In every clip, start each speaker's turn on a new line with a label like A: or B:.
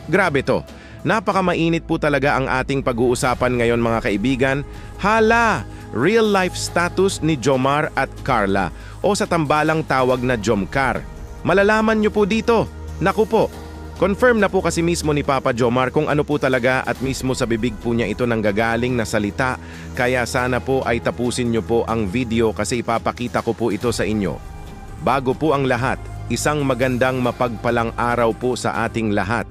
A: Grabe to. Napakamainit po talaga ang ating pag-uusapan ngayon mga kaibigan. Hala! Real life status ni Jomar at Carla o sa tambalang tawag na Jomcar. Malalaman nyo po dito. Naku po. Confirm na po kasi mismo ni Papa Jomar kung ano po talaga at mismo sa bibig po niya ito nanggagaling na salita. Kaya sana po ay tapusin nyo po ang video kasi ipapakita ko po ito sa inyo. Bago po ang lahat, isang magandang mapagpalang araw po sa ating lahat.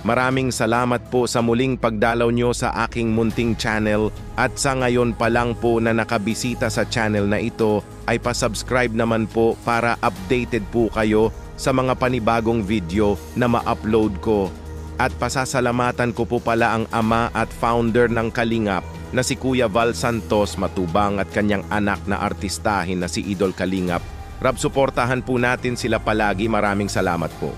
A: Maraming salamat po sa muling pagdalaw nyo sa aking munting channel at sa ngayon pa lang po na nakabisita sa channel na ito ay pasubscribe naman po para updated po kayo sa mga panibagong video na ma-upload ko. At pasasalamatan ko po pala ang ama at founder ng Kalingap na si Kuya Val Santos Matubang at kanyang anak na artistahin na si Idol Kalingap. Rab, suportahan po natin sila palagi. Maraming salamat po.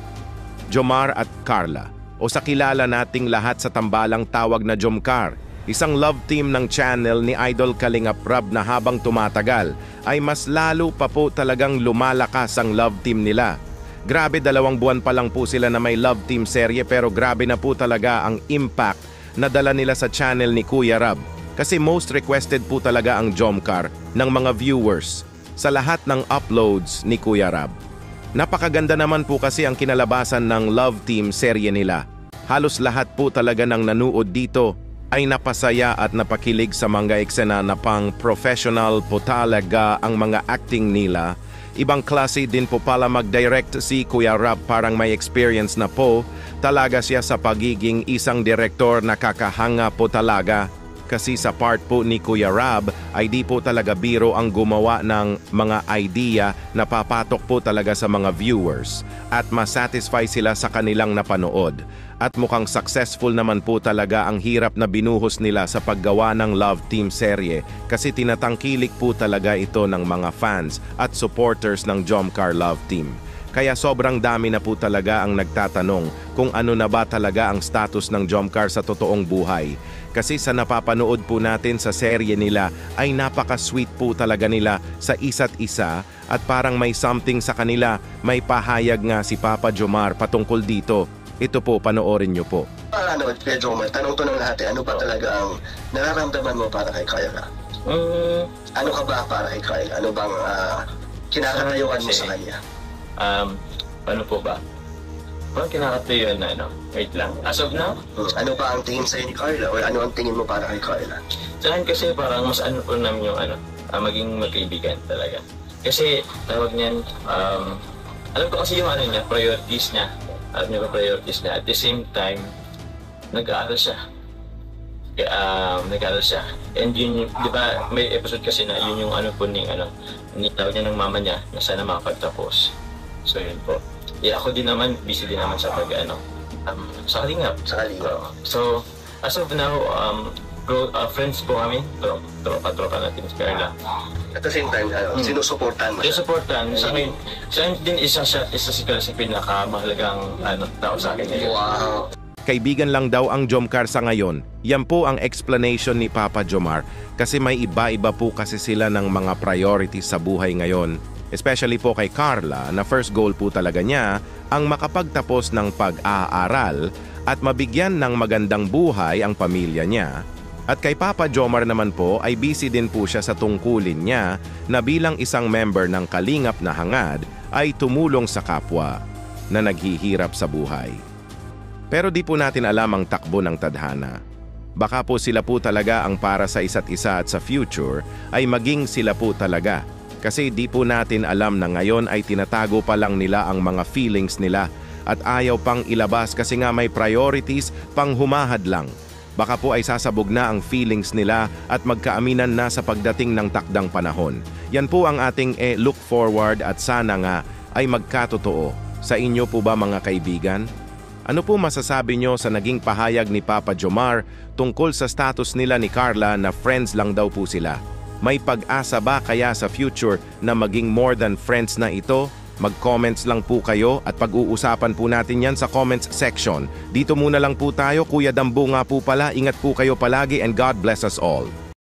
A: Jomar at Carla, o sa kilala nating lahat sa tambalang tawag na Jomcar, isang love team ng channel ni Idol Kalingap Rab na habang tumatagal ay mas lalo pa po talagang lumalakas ang love team nila. Grabe, 2 buwan pa lang po sila na may love team serye pero grabe na po talaga ang impact na dala nila sa channel ni Kuya Rab. Kasi most requested po talaga ang Jomcar ng mga viewers sa lahat ng uploads ni Kuya Rab. Napakaganda naman po kasi ang kinalabasan ng love team serye nila. Halos lahat po talaga ng nanood dito ay napasaya at napakilig sa mga eksena na pang professional po talaga ang mga acting nila. Ibang klase din po pala mag-direct si Kuya Rab, parang may experience na po talaga siya sa pagiging isang direktor na kakahanga po talaga. Kasi sa part po ni Kuya Rab ay di po talaga biro ang gumawa ng mga idea na papatok po talaga sa mga viewers at masatisfy sila sa kanilang napanood. At mukhang successful naman po talaga ang hirap na binuhos nila sa paggawa ng Love Team serye kasi tinatangkilik po talaga ito ng mga fans at supporters ng Jomcar Love Team. Kaya sobrang dami na po talaga ang nagtatanong kung ano na ba talaga ang status ng Jomcar sa totoong buhay. Kasi sa napapanood po natin sa serye nila ay napaka-sweet po talaga nila sa isa't isa at parang may something sa kanila. May pahayag nga si Papa Jomar patungkol dito. Ito po, panoorin nyo po.
B: Kuya Jomar, tanong to ng lahat ano ba talaga ang nararamdaman mo para kay Carla? Ano ka ba para kay Carla? Ano bang kinakatayuan mo sa kanya?
C: Ano po ba? Parang kinakatayuan na wait lang. As of now?
B: Ano ba ang tingin sa'yo ni Carla? O ano ang tingin mo para kay Carla?
C: Sa akin kasi parang mas ano po namin yung maging magkaibigan talaga. Kasi tawag niyan, alam ko kasi yung niya, priorities niya. Alam niyo ba priorities niya? At the same time, nag-aaral siya. Nag-aaral siya. And yun, di ba, may episode kasi na yun yung tawag niya ng mama niya na sana makapagtapos. So yun po. Ako din naman, busy din naman sa sa Kalingap.
B: Sa Kalingap.
C: So, as of now, friends po kami. Tropa natin si Carla.
B: At the same time, sinusuportahan mo siya?
C: Sinusuportahan. Sa akin din isa si Carla sa pinakamahalagang tao sa akin ngayon.
B: Wow!
A: Kaibigan lang daw ang Jomcar sa ngayon. Yan po ang explanation ni Papa Jomar kasi may iba-iba po kasi sila ng mga priorities sa buhay ngayon. Especially po kay Carla na first goal po talaga niya ang makapagtapos ng pag-aaral at mabigyan ng magandang buhay ang pamilya niya. At kay Papa Jomar naman po ay busy din po siya sa tungkulin niya na bilang isang member ng Kalingap na hangad ay tumulong sa kapwa na naghihirap sa buhay. Pero di po natin alam ang takbo ng tadhana. Baka po sila po talaga ang para sa isa't isa at sa future ay maging sila po talaga. Kasi di po natin alam na ngayon ay tinatago pa lang nila ang mga feelings nila at ayaw pang ilabas kasi nga may priorities pang humahad lang. Baka po ay sasabog na ang feelings nila at magkaaminan na sa pagdating ng takdang panahon. Yan po ang ating look forward at sana nga ay magkatotoo. Sa inyo po ba mga kaibigan? Ano po masasabi nyo sa naging pahayag ni Papa Jomar tungkol sa status nila ni Carla na friends lang daw po sila? May pag-asa ba kaya sa future na maging more than friends na ito? Mag-comments lang po kayo at pag-uusapan po natin yan sa comments section. Dito muna lang po tayo, Kuya Dambo nga po pala. Ingat po kayo palagi and God bless us all.